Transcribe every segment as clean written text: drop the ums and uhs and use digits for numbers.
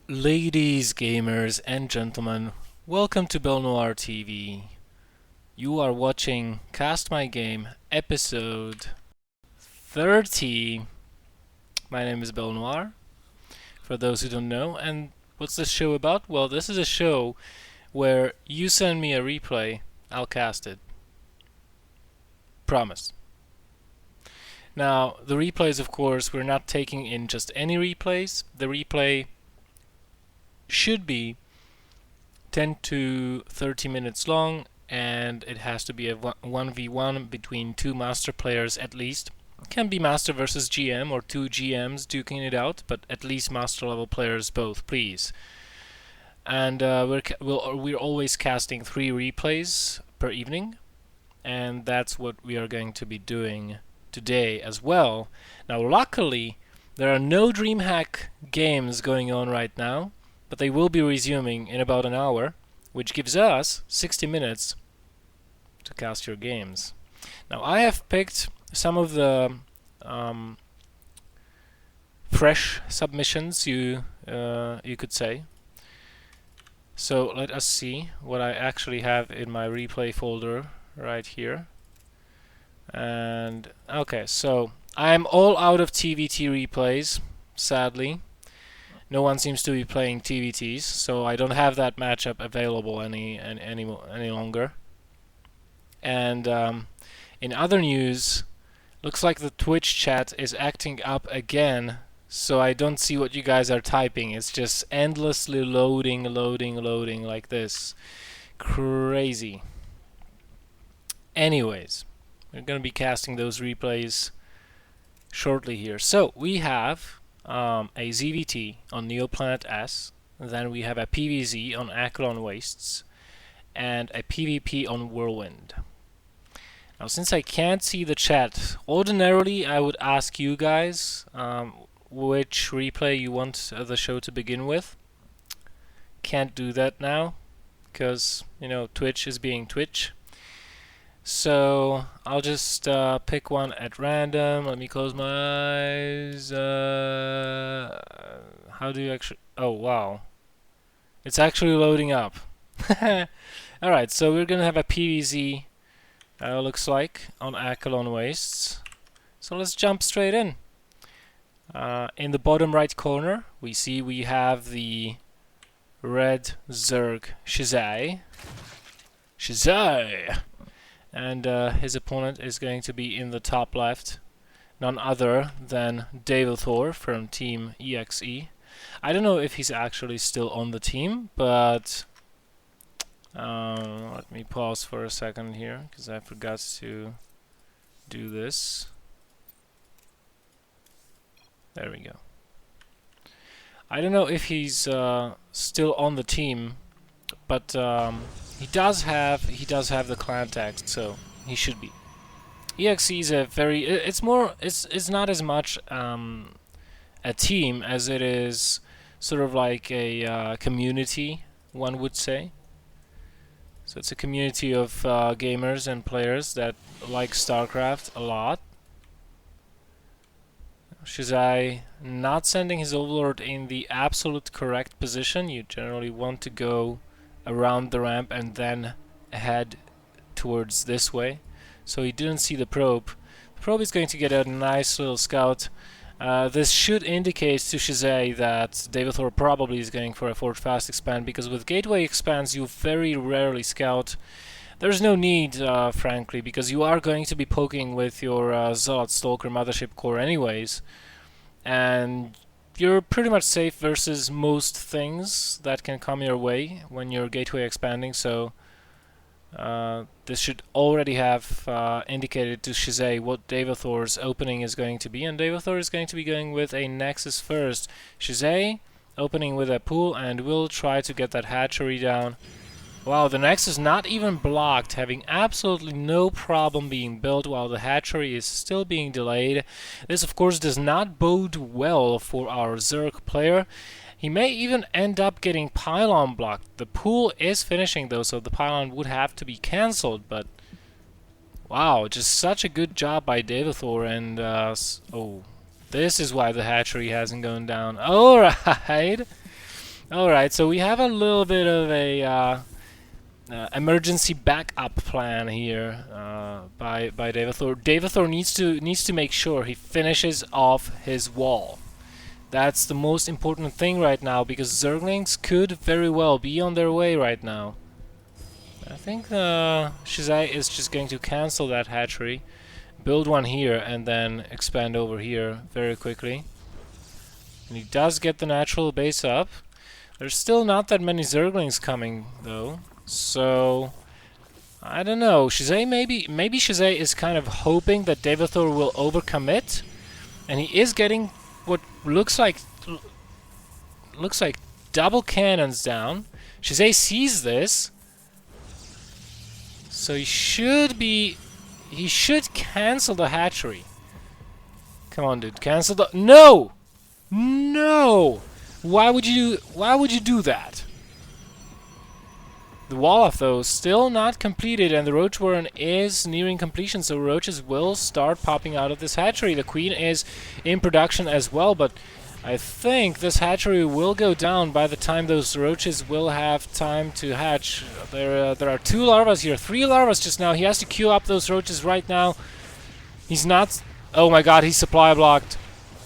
Ladies, gamers, and gentlemen, welcome to BelleNOiRtv. You are watching Cast My Game episode 30. My name is BelleNOir, for those who don't know. And what's this show about? Well, this is a show where you send me a replay, I'll cast it. Promise. Now, the replays, of course, we're not taking in just any replays. The replay should be 10 to 30 minutes long, and it has to be a 1v1 between two master players at least. It can be master versus GM or two GMs duking it out, but at least master level players both, please. And we're always casting 3 replays per evening, and that's what we are going to be doing today as well. Now, luckily, there are no DreamHack games going on right now, but they will be resuming in about an hour, which gives us 60 minutes to cast your games. Now, I have picked some of the fresh submissions, you could say. So let us see what I actually have in my replay folder right here. And okay, so I'm all out of TVT replays, sadly. No one seems to be playing TVTs, so I don't have that matchup available any longer. And in other news, looks like the Twitch chat is acting up again, so I don't see what you guys are typing. It's just endlessly loading like this. Crazy. Anyways, we're gonna be casting those replays shortly here. So we have a ZVT on Neoplanet S, then we have a PVZ on Acheron Wastes, and a PvP on Whirlwind. Now, since I can't see the chat, ordinarily I would ask you guys which replay you want the show to begin with. Can't do that now, because, you know, Twitch is being Twitch. So I'll just pick one at random. Let me close my eyes. How do you actually... Oh, wow. It's actually loading up. Alright, so we're gonna have a PVZ, looks like, on Acheron Wastes. So let's jump straight in. In the bottom right corner, we see we have the red Zerg Shizai. Shizai! And his opponent is going to be in the top left, none other than Daveathor from Team EXE. I don't know if he's actually still on the team, but let me pause for a second here, because I forgot to do this. There we go. I don't know if he's still on the team, but he does have the clan tag, so he should be. EXE is a very it's not as much a team as it is sort of like a community, one would say. So it's a community of gamers and players that like StarCraft a lot. Shizai not sending his overlord in the absolute correct position. You generally want to go around the ramp and then head towards this way. So he didn't see the probe. The probe is going to get a nice little scout. This should indicate to Shizai that Daveathor probably is going for a Forge Fast expand, because with Gateway expands you very rarely scout. There's no need, frankly, because you are going to be poking with your Zealot Stalker Mothership Core anyways, and you're pretty much safe versus most things that can come your way when you're Gateway expanding, so this should already have indicated to Shizai what Daveathor's opening is going to be, and Daveathor is going to be going with a Nexus first. Shizai opening with a pool, and will try to get that hatchery down. Wow, the Nexus not even blocked, having absolutely no problem being built while the hatchery is still being delayed. This, of course, does not bode well for our Zerg player. He may even end up getting pylon blocked. The pool is finishing though, so the pylon would have to be cancelled, but wow, just such a good job by Daveathor. And oh, this is why the hatchery hasn't gone down. Alright. Alright, so we have a little bit of a emergency backup plan here by Daveathor. Daveathor needs to make sure he finishes off his wall. That's the most important thing right now, because Zerglings could very well be on their way right now. I think Shizai is just going to cancel that hatchery, build one here, and then expand over here very quickly. And he does get the natural base up. There's still not that many Zerglings coming, though. So, I don't know. Shizai maybe Shizai is kind of hoping that Daveathor will overcommit, and he is getting what looks like double cannons down. Shizai sees this, so he should cancel the hatchery. Come on, dude, cancel the no. Why would you do that? The wall-off, though, still not completed, and the roach warren is nearing completion, so roaches will start popping out of this hatchery. The queen is in production as well, but I think this hatchery will go down by the time those roaches will have time to hatch. There are 2 larvas here, 3 larvas just now. He has to queue up those roaches right now. He's not... Oh my god, he's supply blocked.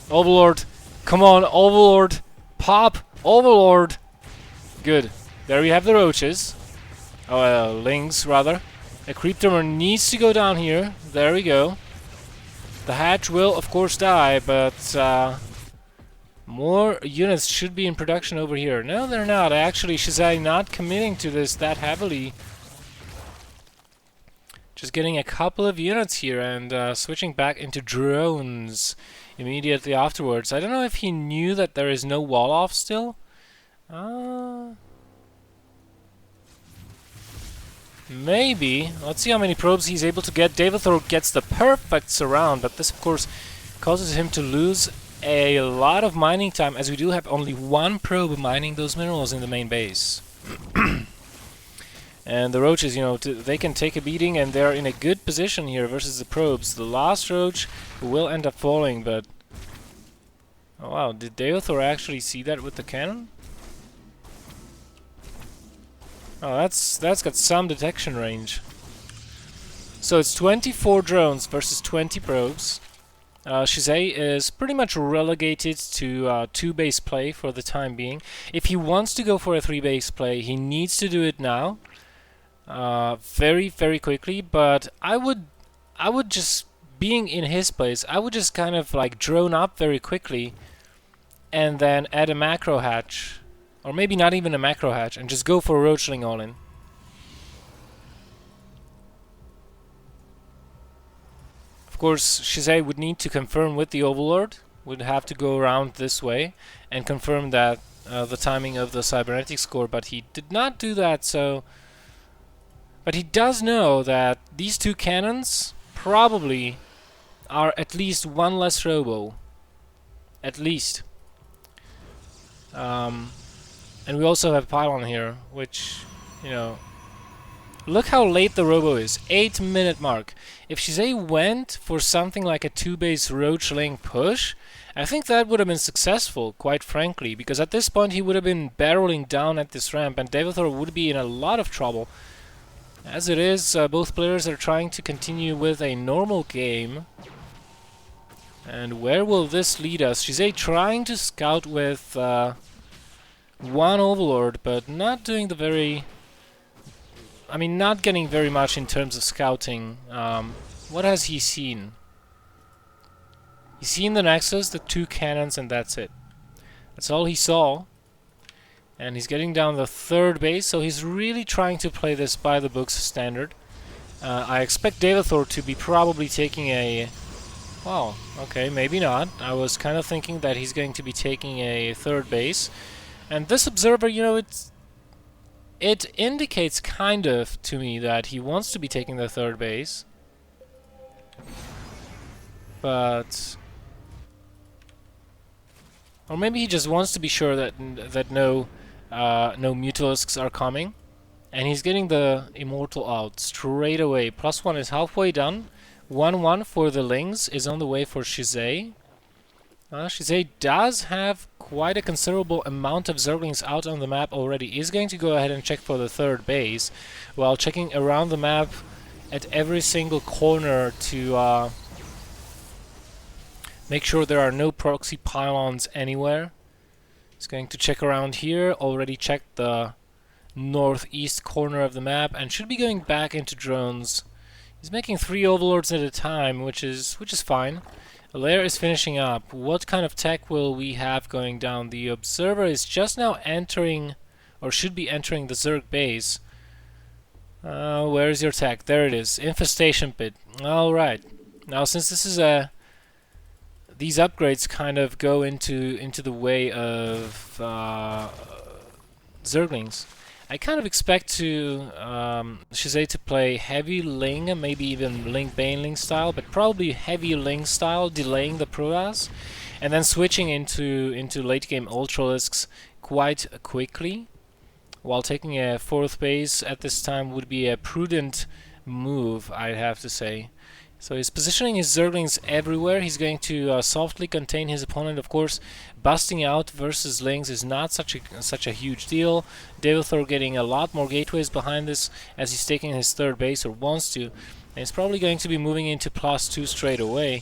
Overlord. Come on, Overlord. Pop. Overlord. Good. There we have the roaches. Oh, lings, rather. A creep drummer needs to go down here. There we go. The hatch will, of course, die, but more units should be in production over here. No, they're not. Actually, Shizai not committing to this that heavily. Just getting a couple of units here and switching back into drones immediately afterwards. I don't know if he knew that there is no wall-off still. Maybe. Let's see how many probes he's able to get. Daveathor gets the perfect surround, but this, of course, causes him to lose a lot of mining time, as we do have only 1 probe mining those minerals in the main base. And the roaches, you know, they can take a beating, and they're in a good position here versus the probes. The last roach will end up falling, but... Oh wow, did Daveathor actually see that with the cannon? Oh, that's got some detection range. So it's 24 drones versus 20 probes. Shizai is pretty much relegated to 2-base play for the time being. If he wants to go for a 3-base play, he needs to do it now. Very, very quickly, but I would just, being in his place, I would just kind of like drone up very quickly and then add a macro hatch. Or maybe not even a macro hatch, and just go for a roachling all-in. Of course, Shizai would need to confirm with the Overlord, would have to go around this way, and confirm that the timing of the cybernetic score, but he did not do that, so... But he does know that these 2 cannons probably are at least 1 less robo. At least. And we also have pylon here, which, you know... Look how late the robo is. 8-minute mark. If Shizai went for something like a 2-base roachling push, I think that would have been successful, quite frankly, because at this point he would have been barreling down at this ramp, and Daveathor would be in a lot of trouble. As it is, both players are trying to continue with a normal game. And where will this lead us? Shizai trying to scout with 1 Overlord, but not doing the very... I mean, not getting very much in terms of scouting. What has he seen? He's seen the Nexus, the 2 cannons, and that's it. That's all he saw. And he's getting down the 3rd base, so he's really trying to play this by the books standard. I expect Daveathor to be probably taking a... Well, okay, maybe not. I was kind of thinking that he's going to be taking a 3rd base. And this observer, you know, it indicates kind of to me that he wants to be taking the 3rd base. But... Or maybe he just wants to be sure that no Mutalisks are coming. And he's getting the Immortal out straight away. +1 is halfway done. 1-1 for the Lings is on the way for Shizai. Shizai does have quite a considerable amount of Zerglings out on the map already, is going to go ahead and check for the third base, while checking around the map at every single corner to make sure there are no proxy pylons anywhere. He's going to check around here, already checked the northeast corner of the map, and should be going back into drones. He's making 3 overlords at a time, which is fine. A layer is finishing up. What kind of tech will we have going down? The observer is just now entering, or should be entering, the Zerg base. Where is your tech? There it is. Infestation pit. Alright. Now, since this is these upgrades kind of go into the way of Zerglings, I kind of expect Shizai to play heavy Ling, maybe even Ling Baneling style, but probably heavy Ling style, delaying the Protoss, and then switching into late game Ultralisks quite quickly, while taking a 4th base at this time would be a prudent move, I'd have to say. So he's positioning his Zerglings everywhere. He's going to softly contain his opponent. Of course, busting out versus Lings is not such a huge deal. Daveathor getting a lot more gateways behind this as he's taking his 3rd base, or wants to. And he's probably going to be moving into +2 straight away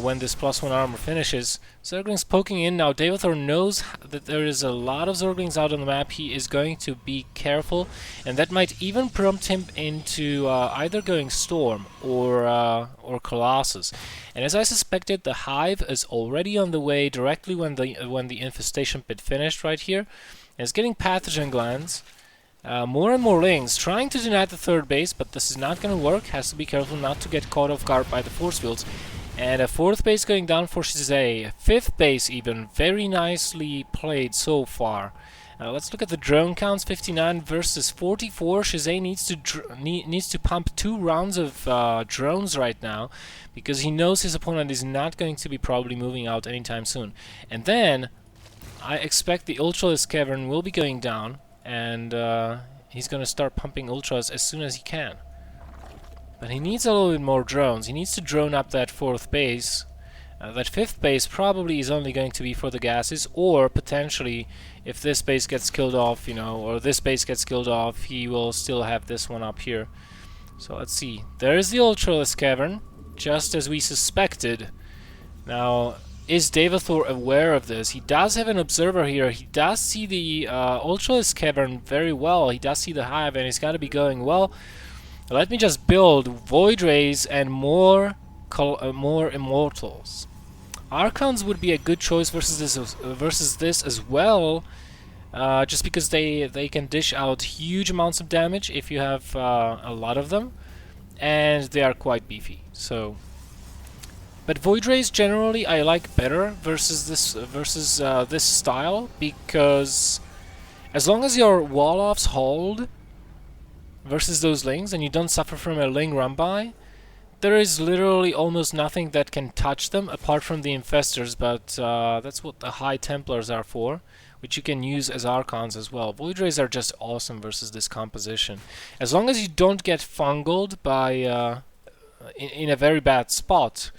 when this +1 armor finishes. Zerglings poking in now. Daveathor knows that there is a lot of Zerglings out on the map. He is going to be careful, and that might even prompt him into either going Storm or Colossus. And as I suspected, the Hive is already on the way directly when the infestation pit finished right here. And it's getting pathogen glands. More and more Lings trying to deny the 3rd base, but this is not going to work. Has to be careful not to get caught off guard by the force fields. And a 4th base going down for Shizai. 5th base even. Very nicely played so far. Let's look at the drone counts. 59 versus 44. Shizai needs to pump 2 rounds of drones right now, because he knows his opponent is not going to be probably moving out anytime soon. And then I expect the Ultralisk Cavern will be going down, and he's going to start pumping Ultras as soon as he can. But he needs a little bit more drones. He needs to drone up that 4th base. That 5th base probably is only going to be for the gases, or potentially, if this base gets killed off, or this base gets killed off, he will still have this one up here. So let's see. There is the Ultralisk Cavern, just as we suspected. Now, is Daveathor aware of this? He does have an observer here. He does see the Ultralisk Cavern very well. He does see the Hive, and he's got to be going, well, let me just build Void Rays and more Immortals. Archons would be a good choice versus this as well, just because they can dish out huge amounts of damage if you have a lot of them, and they are quite beefy. So, but Void Rays generally I like better versus this style, because as long as your wall-offs hold versus those Lings, and you don't suffer from a Ling run-by, there is literally almost nothing that can touch them apart from the Infestors, but that's what the High Templars are for, which you can use as Archons as well. Void Rays are just awesome versus this composition. As long as you don't get fungled by in a very bad spot,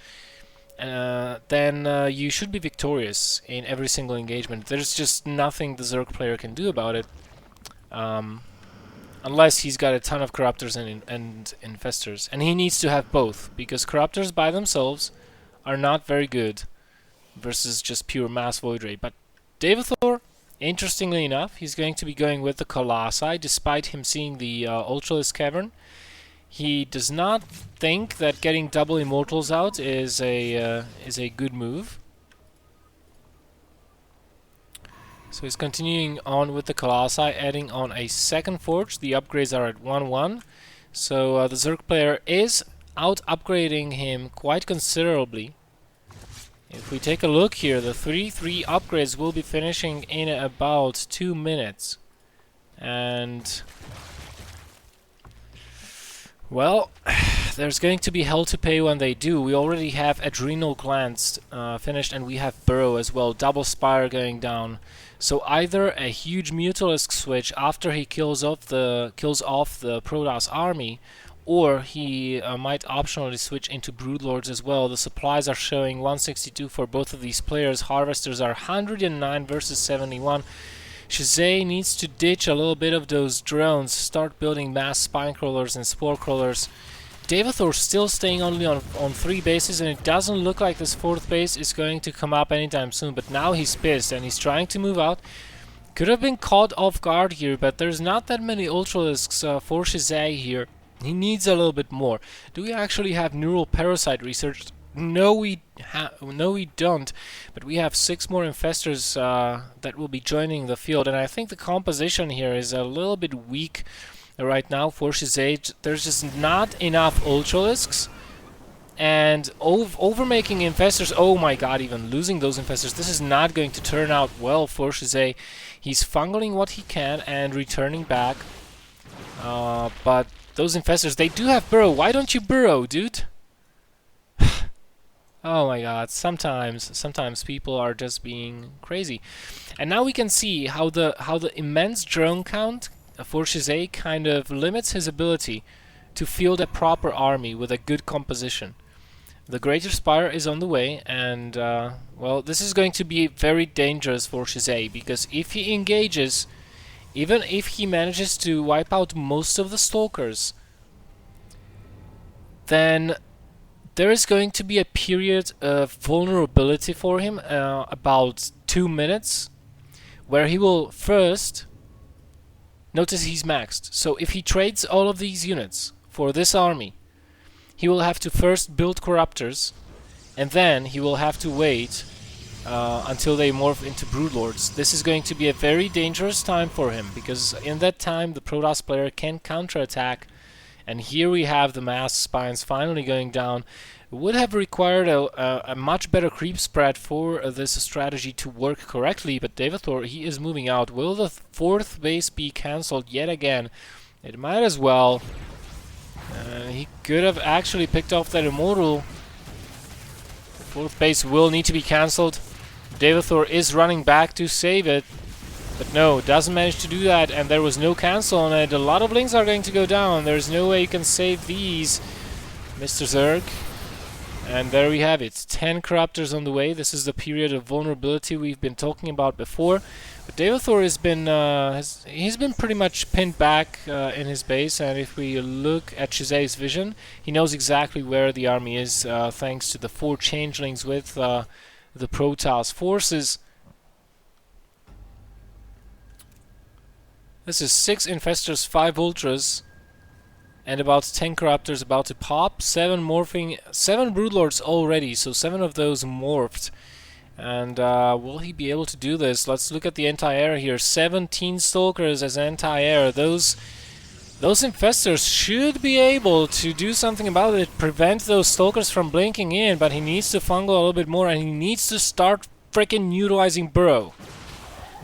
then you should be victorious in every single engagement. There's just nothing the Zerg player can do about it. Unless he's got a ton of Corruptors and Infestors. And he needs to have both, because Corruptors by themselves are not very good versus just pure mass Void Ray. But Daveathor, interestingly enough, he's going to be going with the Colossi, despite him seeing the Ultralisk Cavern. He does not think that getting double Immortals out is a good move. So he's continuing on with the Colossi, adding on a 2nd Forge. The upgrades are at 1-1. So the Zerg player is out upgrading him quite considerably. If we take a look here, the 3-3 upgrades will be finishing in about 2 minutes. And, well, there's going to be hell to pay when they do. We already have Adrenal Glands finished, and we have Burrow as well. Double Spire going down. So either a huge Mutalisk switch after he kills off the Protoss army, or he might optionally switch into Broodlords as well. The supplies are showing 162 for both of these players. Harvesters are 109 versus 71. Shizai needs to ditch a little bit of those drones, start building mass spine crawlers and spore crawlers. Daveathor still staying only on 3 bases, and it doesn't look like this 4th base is going to come up anytime soon, but now he's pissed and he's trying to move out. Could have been caught off guard here, but there's not that many Ultralisks for Shizai here. He needs a little bit more. Do we actually have neural parasite research? No, we don't. But we have 6 more infestors that will be joining the field, and I think the composition here is a little bit weak right now for Shizai. There's just not enough Ultralisks, and overmaking infestors. Oh my god, even losing those infestors. This is not going to turn out well for Shizai. He's fungling what he can and returning back. But those infestors, they do have burrow. Why don't you burrow, dude? Oh my god, sometimes people are just being crazy. And now we can see how the immense drone count for Shizai kind of limits his ability to field a proper army with a good composition. The Greater Spire is on the way, and well, this is going to be very dangerous for Shizai, because if he engages, even if he manages to wipe out most of the Stalkers, then there is going to be a period of vulnerability for him, about 2 minutes, where he will first notice he's maxed. So if he trades all of these units for this army, he will have to first build Corruptors, and then he will have to wait until they morph into Broodlords. This is going to be a very dangerous time for him, because in that time the Protoss player can counterattack. And here we have the mass spines finally going down. It would have required a much better creep spread for this strategy to work correctly, but Daveathor, he is moving out. Will the 4th base be cancelled yet again? It might as well. He could have actually picked off that Immortal. The 4th base will need to be cancelled. Daveathor is running back to save it. But no, doesn't manage to do that, and there was no cancel on it. A lot of links are going to go down. There's no way you can save these, Mr. Zerg. And there we have it. 10 Corruptors on the way. This is the period of vulnerability we've been talking about before. But Daveathor has been he's been pretty much pinned back in his base, and if we look at Shizai's vision, he knows exactly where the army is, thanks to the 4 changelings with the Protoss forces. This is 6 Infestors, 5 Ultras, and about 10 Corruptors about to pop. 7 morphing, 7 Broodlords already, so 7 of those morphed. And will he be able to do this? Let's look at the anti-air here. 17 Stalkers as anti-air. Those Infestors should be able to do something about it, prevent those Stalkers from blinking in, but he needs to fungal a little bit more, and he needs to start freaking utilizing Burrow.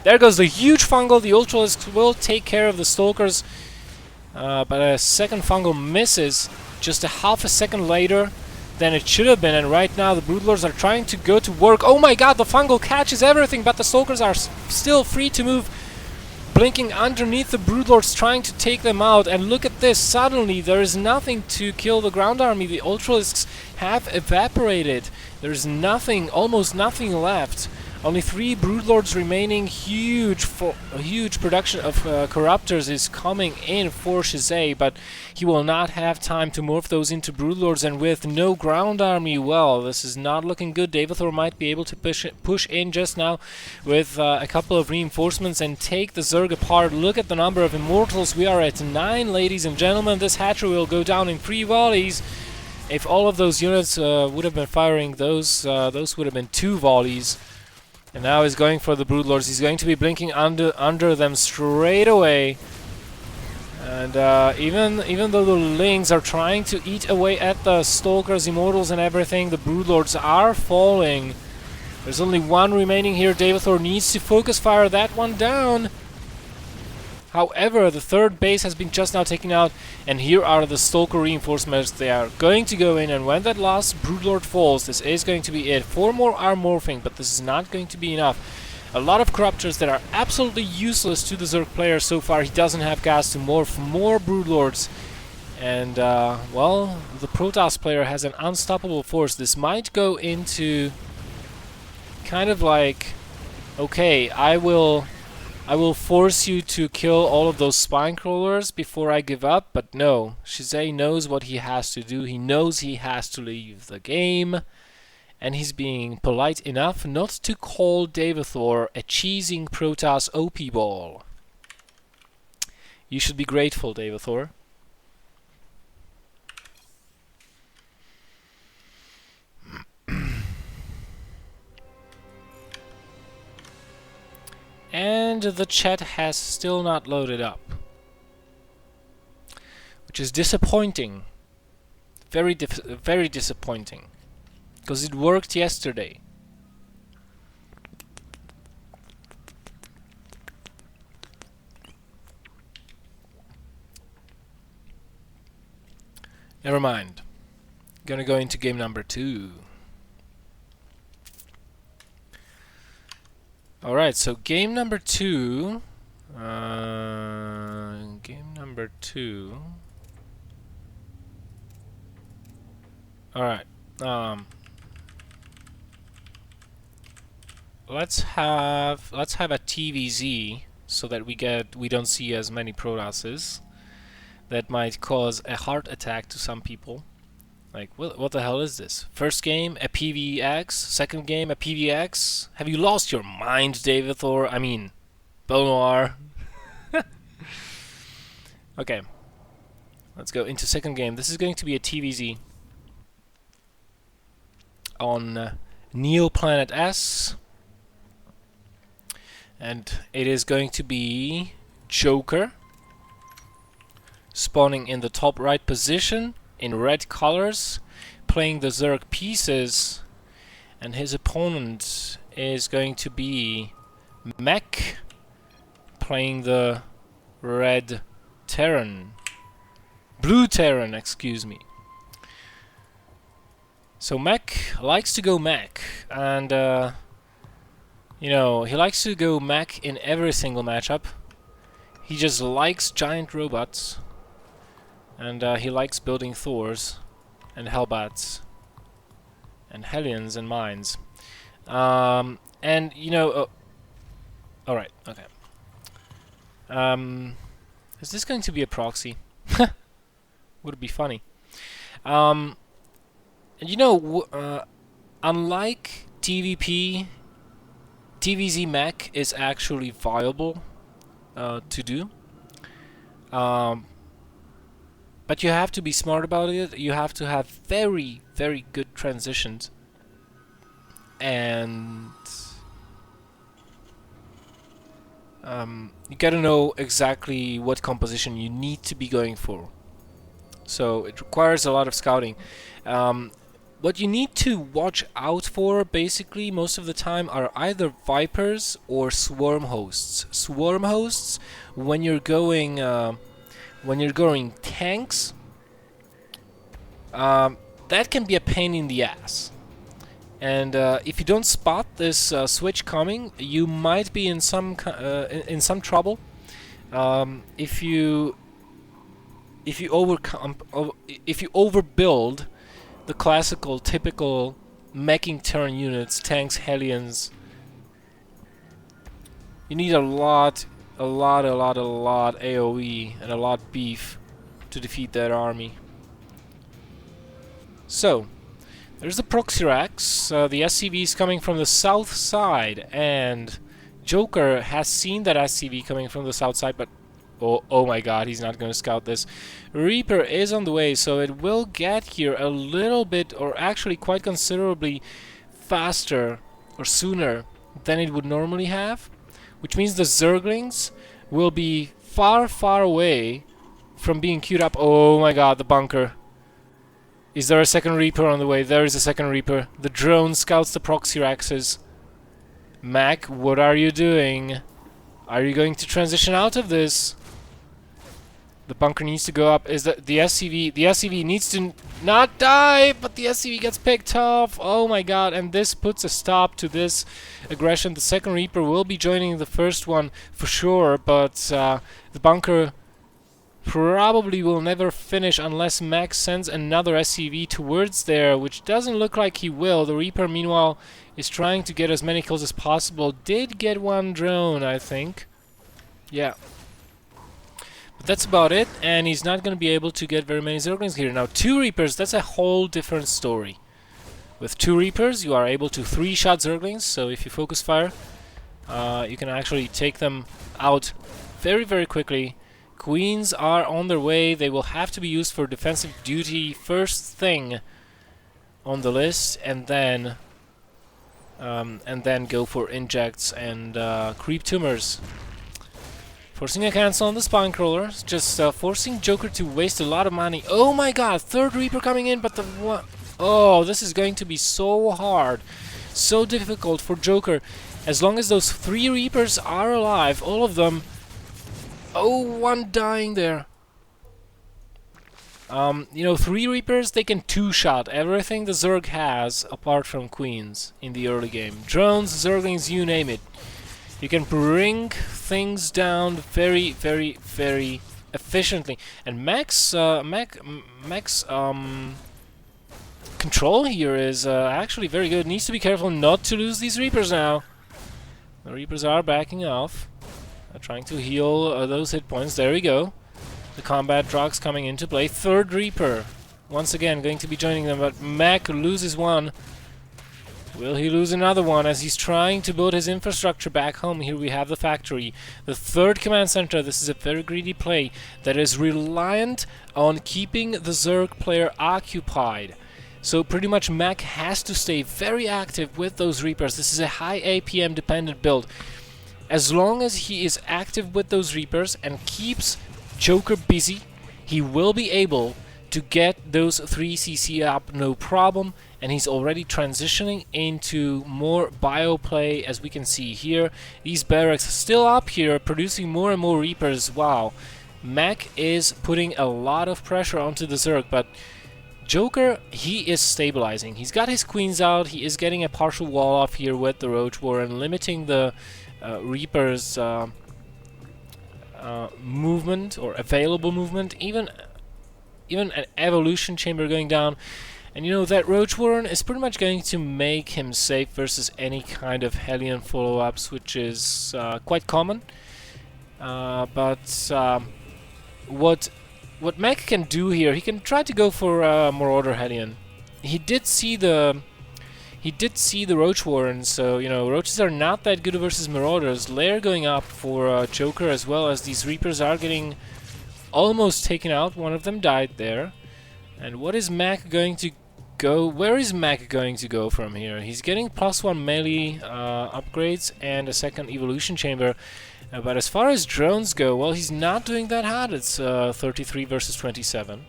There goes the huge fungal. The Ultralisks will take care of the Stalkers, but a second fungal misses just a half a second later than it should have been, and right now the Broodlords are trying to go to work. Oh my god, the fungal catches everything, but the Stalkers are still free to move, blinking underneath the Broodlords, trying to take them out. And look at this, suddenly there is nothing to kill the ground army. The Ultralisks have evaporated. There's nothing, almost nothing left. Only 3 Broodlords remaining. Huge production of Corruptors is coming in for Shizai, but he will not have time to morph those into Broodlords, and with no ground army, well, this is not looking good. Daveathor might be able to push in just now with a couple of reinforcements and take the Zerg apart. Look at the number of Immortals. We are at 9, ladies and gentlemen. This hatchery will go down in 3 volleys. If all of those units would have been firing, those would have been 2 volleys. And now he's going for the Broodlords. He's going to be blinking under them straight away. And even though the Lings are trying to eat away at the Stalkers, Immortals and everything, the Broodlords are falling. There's only 1 remaining here. Daveathor needs to focus fire that one down. However, the 3rd base has been just now taken out, and here are the Stalker reinforcements. They are going to go in, and when that last Broodlord falls, this is going to be it. 4 more are morphing, but this is not going to be enough. A lot of Corruptors that are absolutely useless to the Zerg player so far. He doesn't have gas to morph more Broodlords. And, well, the Protoss player has an unstoppable force. This might go into kind of like, okay, I will force you to kill all of those spine crawlers before I give up, but no. Shizai knows what he has to do. He knows he has to leave the game, and he's being polite enough not to call Daveathor a cheesing Protoss OP ball. You should be grateful, Daveathor. And the chat has still not loaded up, which is disappointing. Very disappointing, because it worked yesterday. Never mind. Gonna go into game number 2. Alright, so game number 2. Game number 2. Alright. Let's have a TVZ so that we don't see as many Protosses. That might cause a heart attack to some people. Like, what the hell is this? First game, a PVX. Second game, a PVX. Have you lost your mind, Daveathor? I mean, BelleNOiR. Okay. Let's go into second game. This is going to be a TVZ on Neo Planet S. And it is going to be Joker spawning in the top right position in red colors, playing the Zerg pieces, and his opponent is going to be Mech playing the red Terran. Blue Terran, excuse me. So Mech likes to go Mech, and you know, he likes to go Mech in every single matchup. He just likes giant robots. And he likes building Thors and Hellbats and Hellions and Mines. And, you know... Alright, okay. Is this going to be a proxy? Would it be funny? And you know, unlike TVP, TVZ Mech is actually viable to do. But you have to be smart about it. You have to have very, very good transitions. And you gotta know exactly what composition you need to be going for. So it requires a lot of scouting. What you need to watch out for, basically, most of the time, are either Vipers or Swarm Hosts. Swarm Hosts, when you're going tanks, that can be a pain in the ass. And if you don't spot this switch coming, you might be in some trouble. If you overbuild the classical, typical meching turn units, tanks, Hellions, you need a lot AoE and a lot beef to defeat that army. So, there's the ProxyRax. The SCV is coming from the south side, and Joker has seen that SCV coming from the south side, but oh my god, he's not going to scout this. Reaper is on the way, so it will get here a little bit, or actually quite considerably faster or sooner than it would normally have. Which means the Zerglings will be far, far away from being queued up. Oh my god, the bunker. Is there a second Reaper on the way? There is a second Reaper. The drone scouts the ProxyRaxes. Mac, what are you doing? Are you going to transition out of this? The bunker needs to go up. Is the SCV? The SCV needs to not die, but the SCV gets picked off. Oh my god! And this puts a stop to this aggression. The second Reaper will be joining the first one for sure, but the bunker probably will never finish unless Max sends another SCV towards there, which doesn't look like he will. The Reaper, meanwhile, is trying to get as many kills as possible. Did get one drone, I think. Yeah. But that's about it, and he's not going to be able to get very many Zerglings here. Now, 2 Reapers, that's a whole different story. With 2 Reapers, you are able to 3-shot Zerglings, so if you focus fire, you can actually take them out very, very quickly. Queens are on their way. They will have to be used for defensive duty first thing on the list, and then go for injects and creep tumors. Forcing a cancel on the spine crawler, just forcing Joker to waste a lot of money. Oh my god, 3rd Reaper coming in, but the one... Oh, this is going to be so hard, so difficult for Joker. As long as those 3 Reapers are alive, all of them... Oh, one dying there. You know, 3 Reapers, they can 2-shot everything the Zerg has, apart from Queens, in the early game. Drones, Zerglings, you name it. You can bring things down very, very, very efficiently. And Max control here is actually very good. Needs to be careful not to lose these Reapers now. The Reapers are backing off. Trying to heal those hit points. There we go. The combat drugs coming into play. 3rd Reaper. Once again, going to be joining them, but Mac loses one. Will he lose another one as he's trying to build his infrastructure back home? Here we have the factory. The 3rd command center. This is a very greedy play that is reliant on keeping the Zerg player occupied. So pretty much Mac has to stay very active with those Reapers. This is a high APM dependent build. As long as he is active with those Reapers and keeps Joker busy, he will be able to get those 3 CC up no problem, and he's already transitioning into more bio play, as we can see here. These barracks still up here, producing more and more Reapers. Wow. Mac is putting a lot of pressure onto the Zerg, but Joker, he is stabilizing. He's got his Queens out, he is getting a partial wall off here with the Roach Warren, limiting the Reaper's movement, or available movement, even an evolution chamber going down. And you know, that Roach Warren is pretty much going to make him safe versus any kind of Hellion follow-ups, which is quite common. But what Mac can do here, he can try to go for Marauder Hellion. He did see the Roach Warren, so you know, Roaches are not that good versus Marauders. Lair going up for Joker, as well as these Reapers are getting almost taken out. One of them died there. And what is Mac going to go? Where is Mac going to go from here? He's getting +1 melee upgrades and a 2nd evolution chamber. But as far as drones go, well, he's not doing that hot. It's 33 versus 27.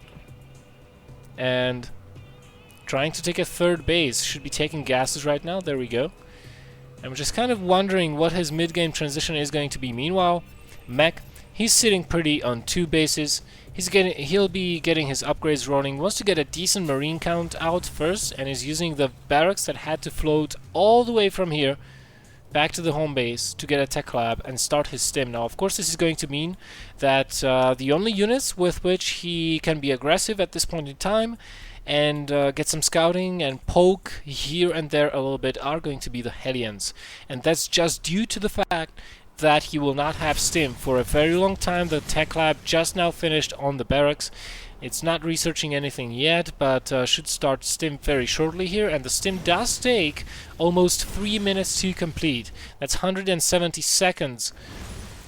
And trying to take a 3rd base. Should be taking gases right now. There we go. I'm just kind of wondering what his mid-game transition is going to be. Meanwhile, Mac, he's sitting pretty on 2 bases. He'll be getting his upgrades rolling. Wants to get a decent marine count out first, and is using the barracks that had to float all the way from here back to the home base to get a tech lab and start his stim. Now, of course, this is going to mean that the only units with which he can be aggressive at this point in time and get some scouting and poke here and there a little bit are going to be the Hellions. And that's just due to the fact that he will not have stim for a very long time. The tech lab just now finished on the barracks. It's not researching anything yet, but should start stim very shortly here, and the stim does take almost 3 minutes to complete. That's 170 seconds,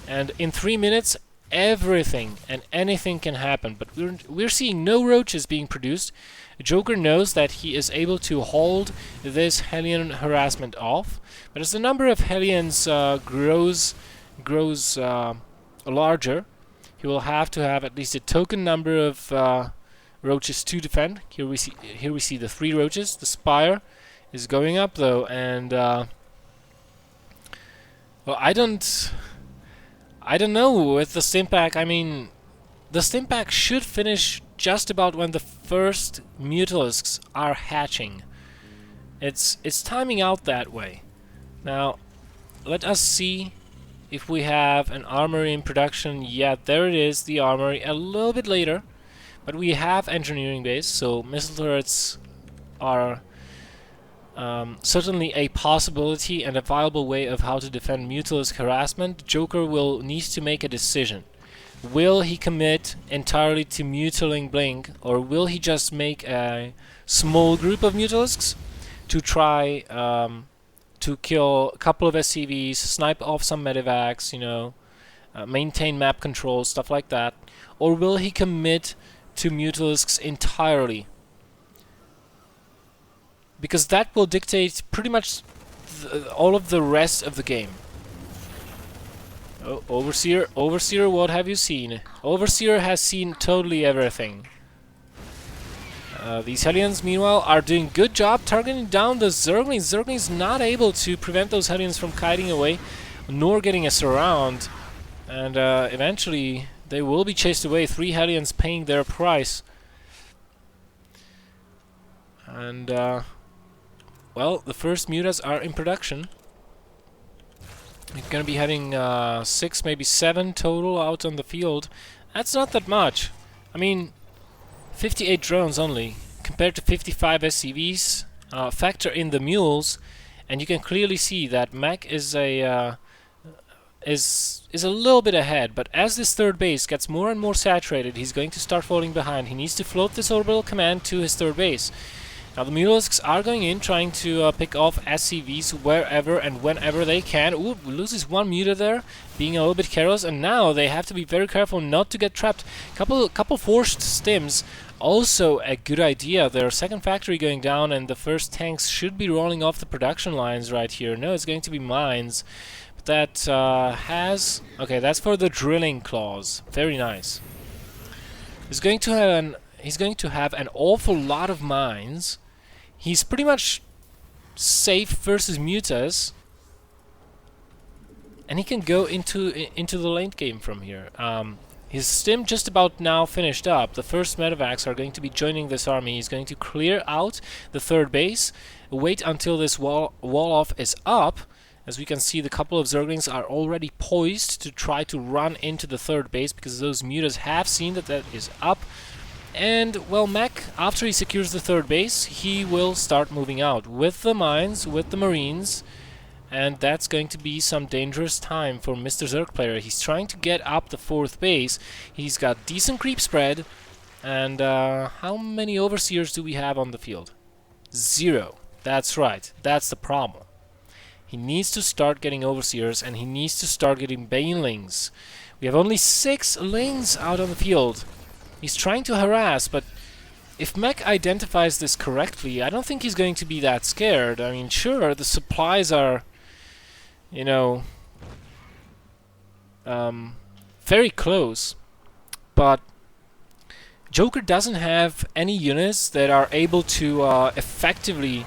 and in 3 minutes everything and anything can happen. But we're seeing no roaches being produced. Joker knows that he is able to hold this Hellion harassment off, but as the number of Hellions grows larger, he will have to have at least a token number of roaches to defend. Here we see the 3 roaches. The spire is going up though, and well, I don't know with the stim pack. I mean, the stim pack should finish just about when the first Mutalisks are hatching. It's timing out that way. Now, let us see if we have an armory in production. Yeah, there it is, the armory, a little bit later. But we have engineering base, so missile turrets are certainly a possibility and a viable way of how to defend Mutalisk harassment. Joker will need to make a decision. Will he commit entirely to mutaling Blink, or will he just make a small group of Mutalisks to try to kill a couple of SCVs, snipe off some medevacs, you know, maintain map control, stuff like that? Or will he commit to Mutalisks entirely? Because that will dictate pretty much all of the rest of the game. Oh, Overseer, what have you seen? Overseer has seen totally everything. These Hellions, meanwhile, are doing good job targeting down the Zerglings. Zerglings not able to prevent those Hellions from kiting away, nor getting us around. And eventually, they will be chased away. 3 Hellions paying their price. And, well, the first mutas are in production. We're gonna be having 6, maybe 7 total out on the field. That's not that much. I mean, 58 drones only, compared to 55 SCVs. Factor in the mules, and you can clearly see that Mech is a little bit ahead. But as this third base gets more and more saturated, he's going to start falling behind. He needs to float this orbital command to his third base. Now the Mutalisks are going in, trying to pick off SCVs wherever and whenever they can. Ooh, loses 1 muta there, being a little bit careless, and now they have to be very careful not to get trapped. Couple forced stims, also a good idea. Their second factory going down, and the first tanks should be rolling off the production lines right here. No, it's going to be mines. But that has... Okay, that's for the drilling clause. Very nice. He's going to have an awful lot of mines. He's pretty much safe versus mutas, and he can go into the late game from here. His stim just about now finished up. The first medevacs are going to be joining this army. He's going to clear out the third base, wait until this wall off is up. As we can see, the couple of Zerglings are already poised to try to run into the third base, because those mutas have seen that that is up. And, well, Mech, after he secures the third base, he will start moving out with the mines, with the marines, and that's going to be some dangerous time for Mr. Zerg player. He's trying to get up the fourth base. He's got decent creep spread, and how many Overseers do we have on the field? 0. That's right, that's the problem. He needs to start getting Overseers, and he needs to start getting Banelings. We have only 6 Lings out on the field. He's trying to harass, but if Mech identifies this correctly, I don't think he's going to be that scared. I mean, sure, the supplies are, you know, very close, but Joker doesn't have any units that are able to effectively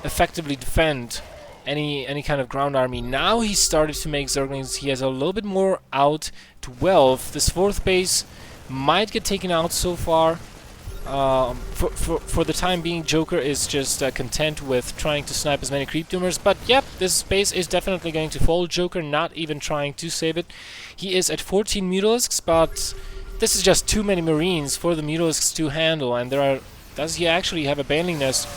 defend any kind of ground army. Now he's started to make Zerglings. He has a little bit more out to 12. This fourth base might get taken out so far. For the time being, Joker is just content with trying to snipe as many creep doomers. But yep, this base is definitely going to fall. Joker not even trying to save it. He is at 14 Mutalisks, but this is just too many Marines for the Mutalisks to handle. And there are... Does he actually have a Baneling nest?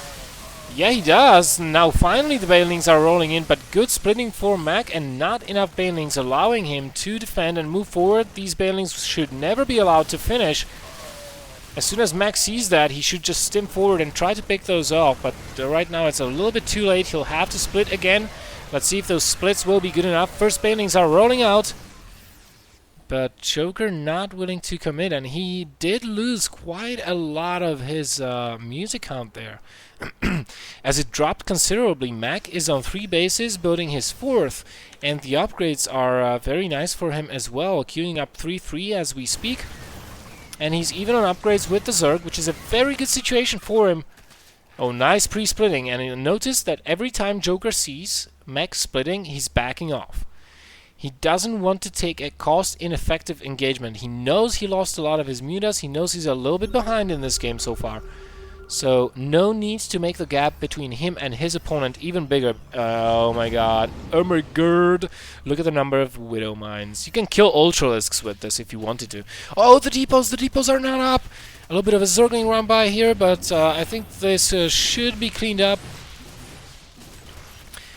Yeah, he does. Now finally the Banelings are rolling in, but good splitting for Mech and not enough Banelings allowing him to defend and move forward. These Banelings should never be allowed to finish. As soon as Mech sees that, he should just stim forward and try to pick those off, but right now it's a little bit too late. He'll have to split again. Let's see if those splits will be good enough. First Banelings are rolling out, but Joker not willing to commit, and he did lose quite a lot of his music count there. As it dropped considerably, Mech is on 3 bases, building his 4th, and the upgrades are very nice for him as well, queuing up 3-3 as we speak. And he's even on upgrades with the Zerg, which is a very good situation for him. Oh, nice pre-splitting, and you'll notice that every time Joker sees Mech splitting, he's backing off. He doesn't want to take a cost-ineffective engagement. He knows he lost a lot of his mutas, he knows he's a little bit behind in this game so far. So no need to make the gap between him and his opponent even bigger. Oh my god. Oh my god. Look at the number of Widow Mines. You can kill Ultralisks with this if you wanted to. Oh, the depots! The depots are not up! A little bit of a Zergling run by here, but I think this should be cleaned up.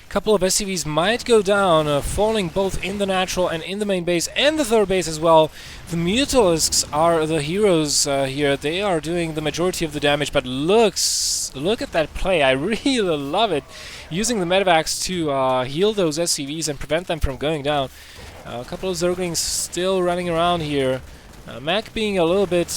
Couple of SCVs might go down, falling both in the natural and in the main base and the third base as well. The Mutalisks are the heroes here. They are doing the majority of the damage, but look at that play. I really love it. Using the Medivacs to heal those SCVs and prevent them from going down. A couple of Zerglings still running around here. Mac being a little bit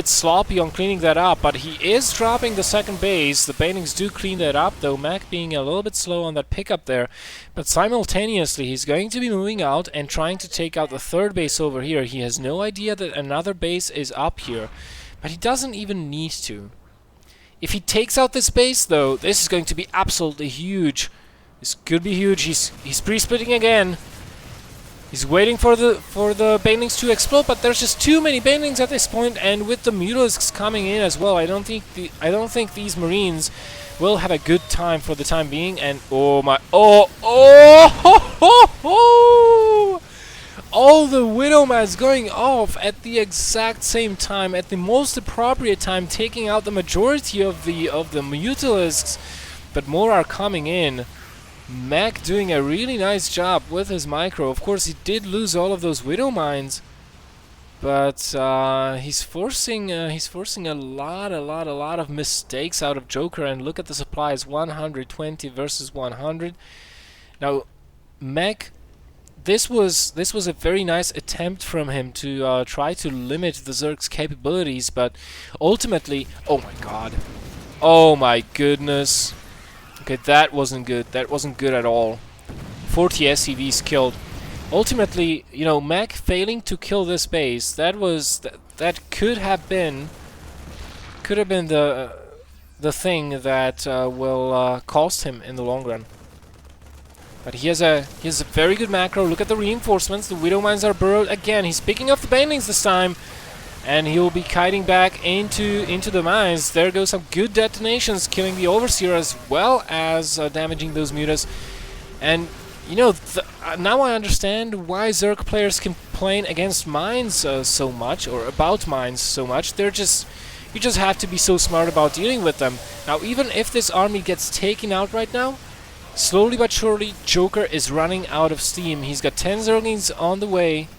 sloppy on cleaning that up, but he is dropping the second base. The Banelings do clean that up, though Mac being a little bit slow on that pickup there. But simultaneously, he's going to be moving out and trying to take out the third base over here. He has no idea that another base is up here, but he doesn't even need to. If he takes out this base, though, this is going to be absolutely huge. This could be huge. He's pre-splitting again. He's waiting for the Banelings to explode, but there's just too many Banelings at this point, and with the Mutalisks coming in as well, I don't think these Marines will have a good time for the time being. And oh my, oh ho ho ho! All the Widowmans going off at the exact same time, at the most appropriate time, taking out the majority of the Mutalisks, but more are coming in. Mac doing a really nice job with his micro. Of course, he did lose all of those Widow Mines, but he's forcing a lot of mistakes out of Joker. And look at the supplies: 120 versus 100. Now, Mac, this was a very nice attempt from him to try to limit the Zerg's capabilities, but ultimately, oh my god, oh my goodness. Okay, that wasn't good. That wasn't good at all. 40 SCVs killed. Ultimately, you know, Mac failing to kill this base, that could have been the thing that will cost him in the long run. But he has a very good macro. Look at the reinforcements. The Widow Mines are burrowed again. He's picking up the Banelings this time. And he'll be kiting back into the mines. There goes some good detonations, killing the Overseer as well as damaging those Mutas. And, you know, now I understand why Zerg players complain against mines so much, or about mines so much. You just have to be so smart about dealing with them. Now, even if this army gets taken out right now, slowly but surely, Joker is running out of steam. He's got 10 Zerglings on the way.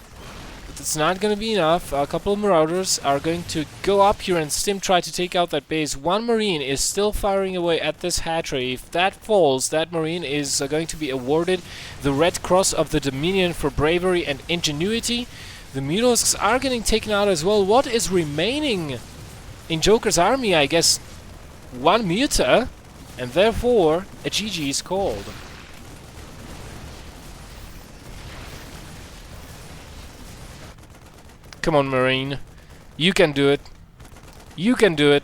It's not going to be enough. A couple of Marauders are going to go up here and stim try to take out that base. One Marine is still firing away at this hatchery. If that falls, that Marine is going to be awarded the Red Cross of the Dominion for bravery and ingenuity. The Mutalisks are getting taken out as well. What is remaining in Joker's army? I guess one Muta, and therefore a GG is called. Come on, Marine. You can do it. You can do it.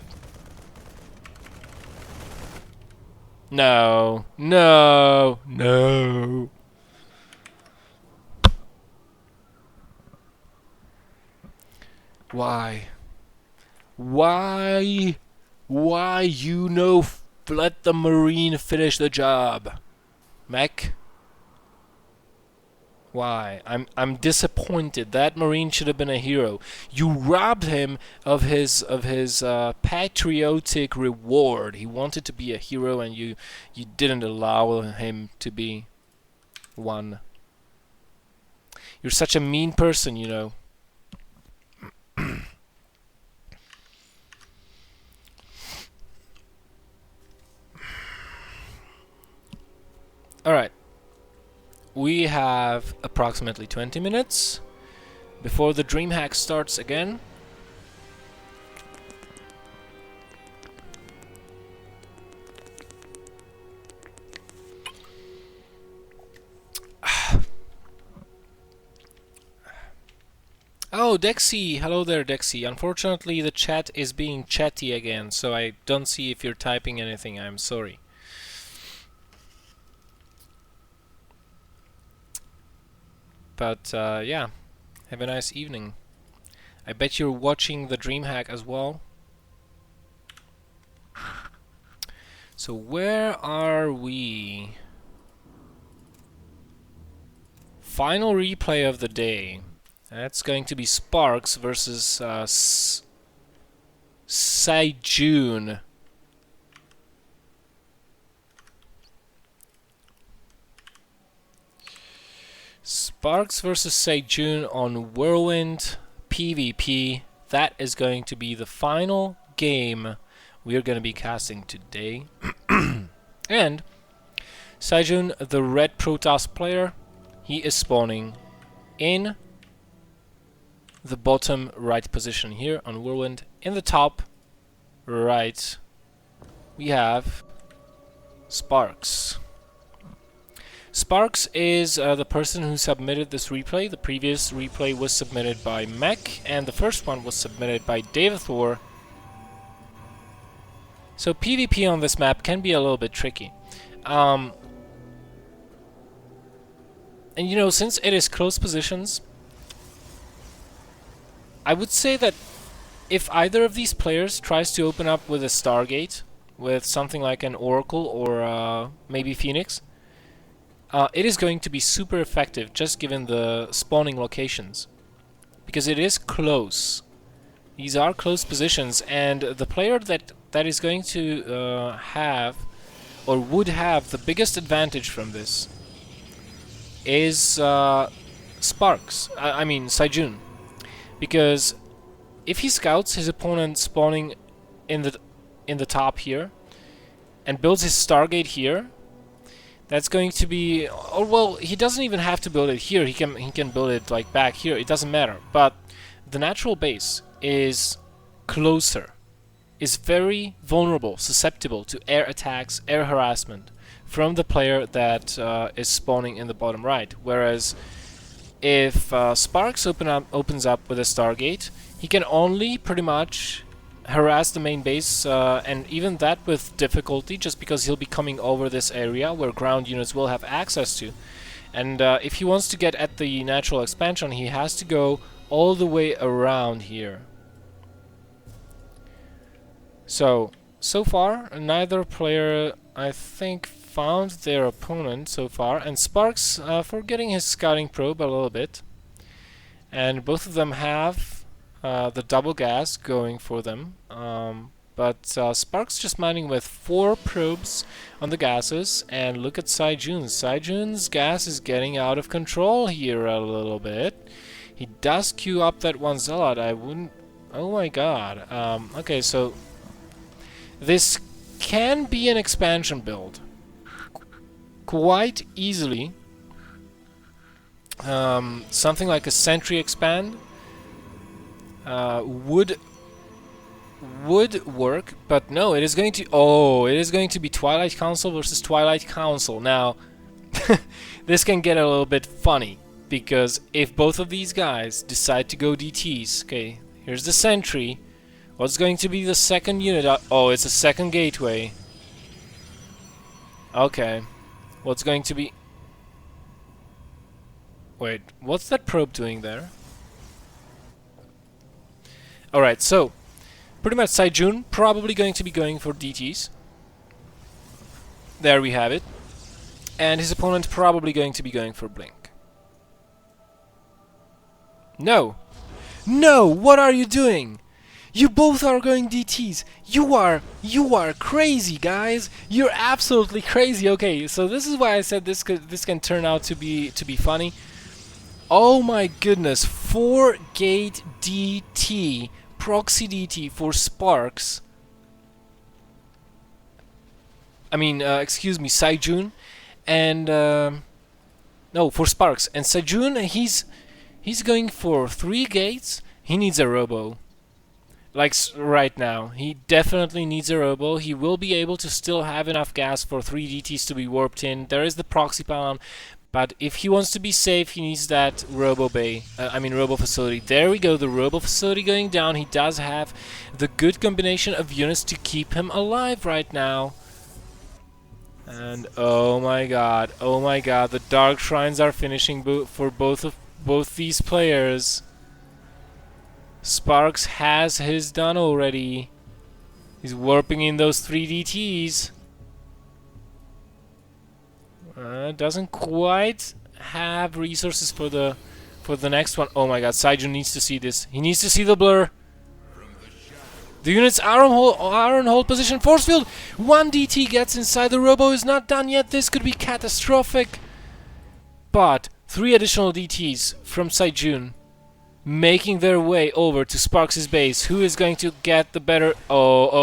No. No. No. Why? Why? Why you know let the Marine finish the job? Mech? Why? I'm disappointed. That Marine should have been a hero. You robbed him of his patriotic reward. He wanted to be a hero, and you didn't allow him to be one. You're such a mean person, you know. All right. We have approximately 20 minutes before the DreamHack starts again. Oh, Dexy! Hello there, Dexy. Unfortunately, the chat is being chatty again, so I don't see if you're typing anything. I'm sorry. But yeah, have a nice evening. I bet you're watching the DreamHack as well. So where are we? Final replay of the day. That's going to be SparxX versus Saijun. SparxX versus Saijun on Whirlwind PvP. That is going to be the final game we are going to be casting today. And Saijun, the red Protoss player, he is spawning in the bottom right position here on Whirlwind. In the top right, we have SparxX. SparxX is the person who submitted this replay. The previous replay was submitted by Mech, and the first one was submitted by Daveathor. So PvP on this map can be a little bit tricky. And you know, since it is close positions, I would say that if either of these players tries to open up with a Stargate, with something like an Oracle or maybe Phoenix, it is going to be super effective just given the spawning locations. Because it is close. These are close positions, and the player that is going to have, or would have, the biggest advantage from this is SparxX. I mean Saijun, because if he scouts his opponent spawning in the top here and builds his Stargate here, that's going to be, or well, he doesn't even have to build it here. He can build it like back here. It doesn't matter. But the natural base is closer, is very vulnerable, susceptible to air attacks, air harassment from the player that is spawning in the bottom right. Whereas if SparxX opens up with a Stargate, he can only pretty much harass the main base, and even that with difficulty, just because he'll be coming over this area where ground units will have access to. And if he wants to get at the natural expansion, he has to go all the way around here. So far, neither player, I think, found their opponent so far, and SparxX forgetting his scouting probe a little bit. And both of them have the double gas going for them, but SparxX just mining with 4 probes on the gases, and look at Saijun. Saijun's gas is getting out of control here a little bit. He does queue up that one Zealot. I wouldn't... Oh my god. Okay, so this can be an expansion build. Quite easily. Something like a Sentry expand would work, but no, it is going to... Oh, it is going to be Twilight Council versus Twilight Council. Now, this can get a little bit funny, because if both of these guys decide to go DTs, okay, here's the Sentry. What's going to be the second unit? Oh, it's a second gateway. Okay. What's going to be... Wait, what's that probe doing there? Alright, so pretty much Saijun probably going to be going for DTs. There we have it. And his opponent probably going to be going for Blink. No! No! What are you doing? You both are going DTs. You are crazy, guys. You're absolutely crazy. Okay, so this is why I said this can turn out to be funny. Oh my goodness, 4 gate DT, proxy DT for SparxX. I mean, excuse me, Saijun, and no, for SparxX. And Saijun, he's going for 3 gates. He needs a robo. Like right now, he definitely needs a robo. He will be able to still have enough gas for 3 DTs to be warped in. There is the proxy pylon, but if he wants to be safe, he needs that robo bay. Robo facility. There we go, the robo facility going down. He does have the good combination of units to keep him alive right now. And oh my god, the Dark Shrines are finishing for both these players. SparxX has his done already. He's warping in those 3 DTs. Doesn't quite have resources for the next one. Oh my god, Saijun needs to see this. He needs to see the blur. The units are on hold position. Force field! 1 DT gets inside. The robo is not done yet. This could be catastrophic. But 3 additional DTs from Saijun making their way over to SparxX's base. Who is going to get the better... Oh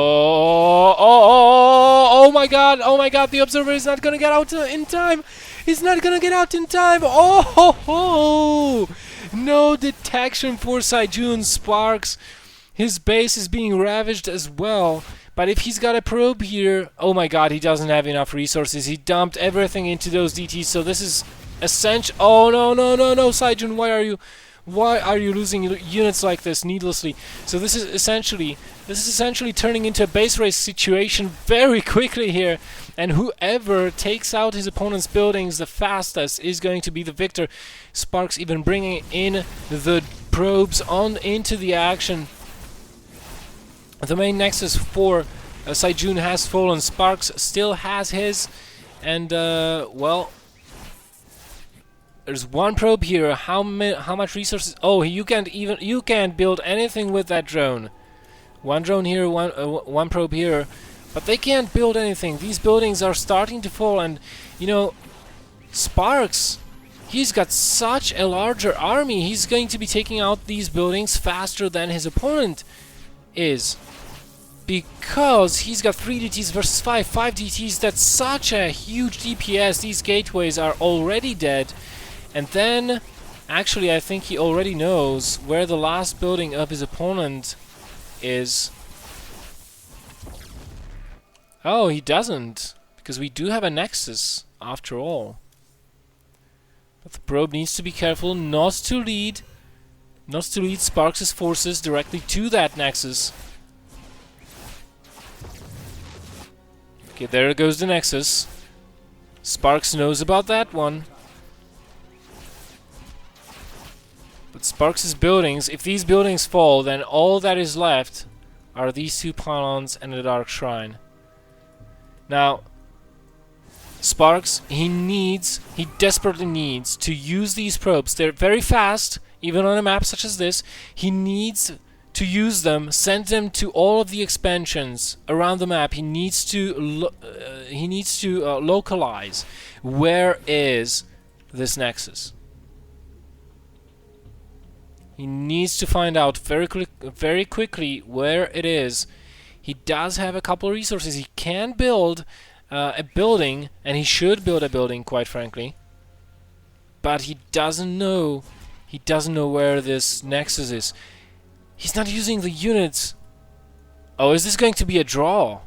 my god, oh my god, the observer is not gonna get out in time. He's not gonna get out in time. Oh, no detection for Saijun. SparxX, his base is being ravaged as well. But if he's got a probe here, oh my god, he doesn't have enough resources. He dumped everything into those DTs, so this is essential. Oh no, Saijun, why are you losing units like this needlessly? So this is essentially turning into a base race situation very quickly here, and whoever takes out his opponent's buildings the fastest is going to be the victor. SparxX even bringing in the probes on into the action. The main nexus for Saijun has fallen. SparxX still has his, and well, there's 1 probe here. How much resources? Oh, you can't build anything with that drone. 1 drone here, one probe here, but they can't build anything. These buildings are starting to fall, and you know, SparxX, he's got such a larger army. He's going to be taking out these buildings faster than his opponent is, because he's got 3 DTs versus 5 DTs. That's such a huge DPS. These gateways are already dead. And then, actually, I think he already knows where the last building of his opponent is. Oh, he doesn't, because we do have a nexus, after all. But the probe needs to be careful not to lead SparxX's forces directly to that nexus. Okay, there goes the nexus. SparxX knows about that one. But SparxX's buildings, if these buildings fall, then all that is left are these 2 pylons and the Dark Shrine. Now, SparxX, he desperately needs to use these probes. They're very fast, even on a map such as this. He needs to use them, send them to all of the expansions around the map. He needs to localize where is this nexus. He needs to find out very quickly where it is. He does have a couple of resources. He can build a building, and he should build a building, quite frankly. But he doesn't know. He doesn't know where this nexus is. He's not using the units. Oh, is this going to be a draw?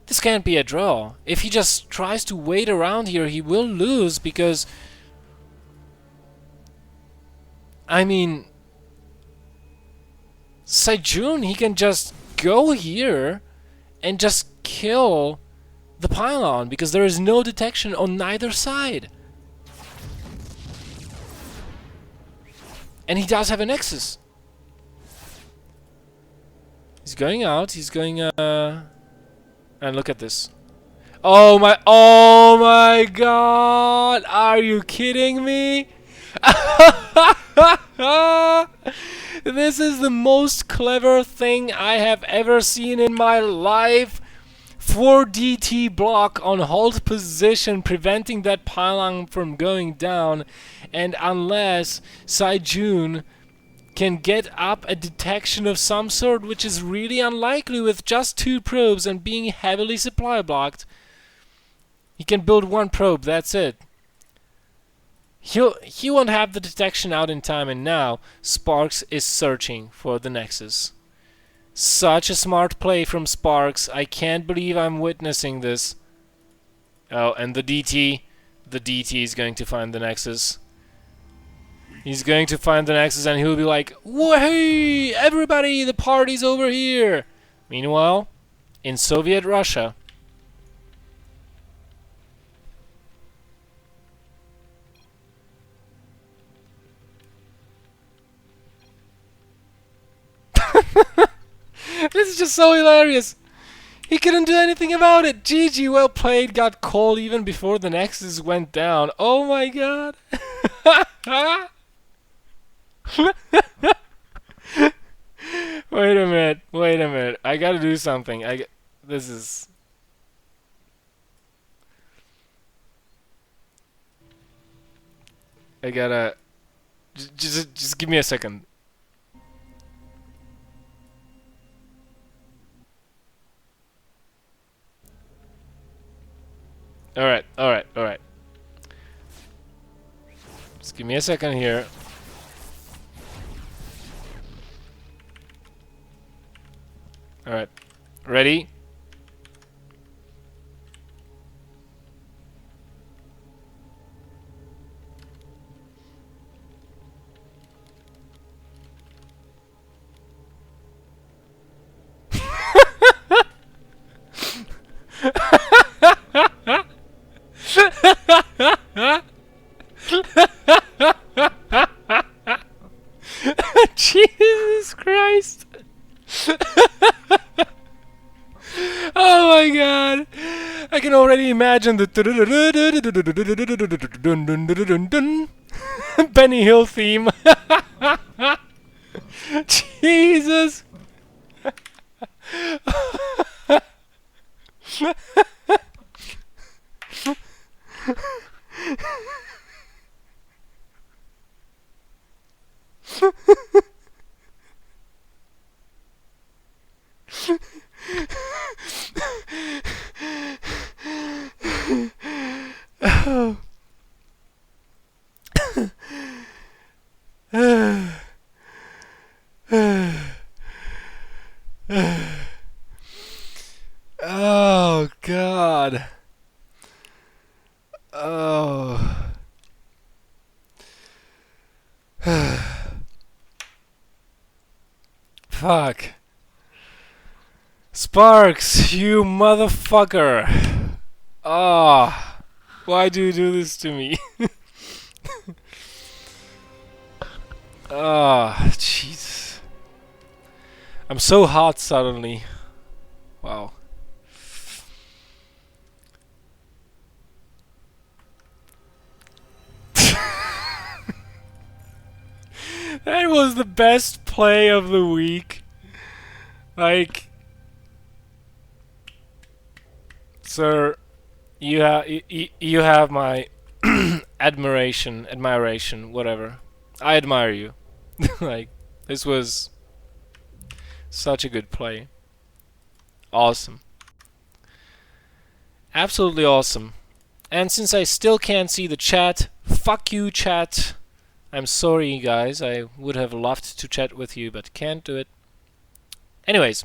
This can't be a draw. If he just tries to wait around here, he will lose, because... I mean... Saijun, he can just go here and just kill the pylon, because there is no detection on neither side. And he does have a nexus. He's going out, he's going, and look at this. Oh my god! Are you kidding me? This is the most clever thing I have ever seen in my life. 4 DT block on hold position, preventing that pylon from going down. And unless Saijun can get up a detection of some sort, which is really unlikely with just 2 probes and being heavily supply blocked, he can build 1 probe, that's it. He won't have the detection out in time, and now SparxX is searching for the nexus. Such a smart play from SparxX. I can't believe I'm witnessing this. Oh, and the DT is going to find the nexus. He's going to find the nexus, and he'll be like, "Hey, everybody, the party's over here." Meanwhile, in Soviet Russia, just so hilarious. He couldn't do anything about it. GG, well played. Got called even before the Nexus went down. Oh my god. Wait a minute. Wait a minute. I gotta do something. This is... I gotta... Just give me a second. Alright, alright, alright. Just give me a second here. Alright. Ready? Jesus Christ. Oh my god. I can already imagine the Benny Hill theme. Jesus. Oh god. Oh. Fuck. Sparx, you motherfucker. Ah. Why do you do this to me? Ah, jeez. I'm so hot suddenly. Wow. That was the best play of the week. Like, sir, you have my admiration, whatever. I admire you. Like, this was such a good play. Awesome. Absolutely awesome. And since I still can't see the chat, fuck you, chat. I'm sorry, guys. I would have loved to chat with you, but can't do it. Anyways,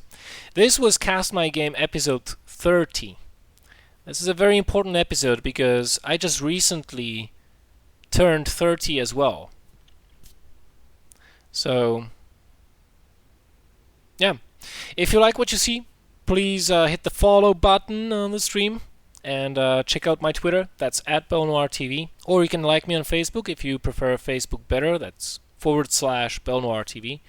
this was Cast My Game episode 30. This is a very important episode because I just recently turned 30 as well. So, yeah. If you like what you see, please hit the follow button on the stream and check out my Twitter. That's @BelleNOiRtv. Or you can like me on Facebook if you prefer Facebook better. That's /BelleNOiRtv.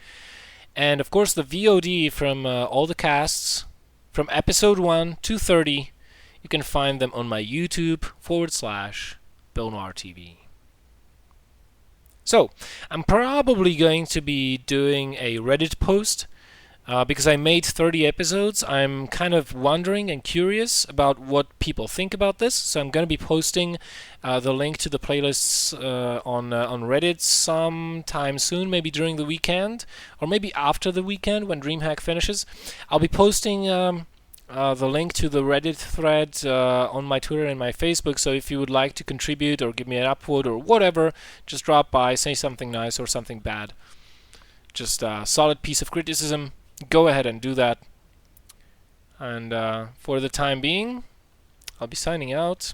And of course the VOD from all the casts from episode 1 to 30, you can find them on my YouTube /BelleNOiRtv. So, I'm probably going to be doing a Reddit post because I made 30 episodes. I'm kind of wondering and curious about what people think about this. So I'm going to be posting the link to the playlists on Reddit sometime soon, maybe during the weekend, or maybe after the weekend when DreamHack finishes. I'll be posting the link to the Reddit thread on my Twitter and my Facebook, so if you would like to contribute or give me an upvote or whatever, just drop by, say something nice or something bad. Just a solid piece of criticism. Go ahead and do that. And for the time being, I'll be signing out.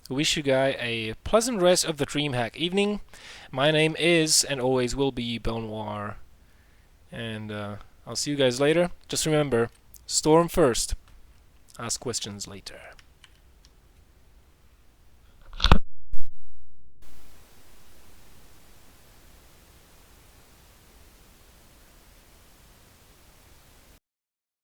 I wish you guys a pleasant rest of the DreamHack evening. My name is, and always will be, BelleNOir. And I'll see you guys later. Just remember, storm first, ask questions later.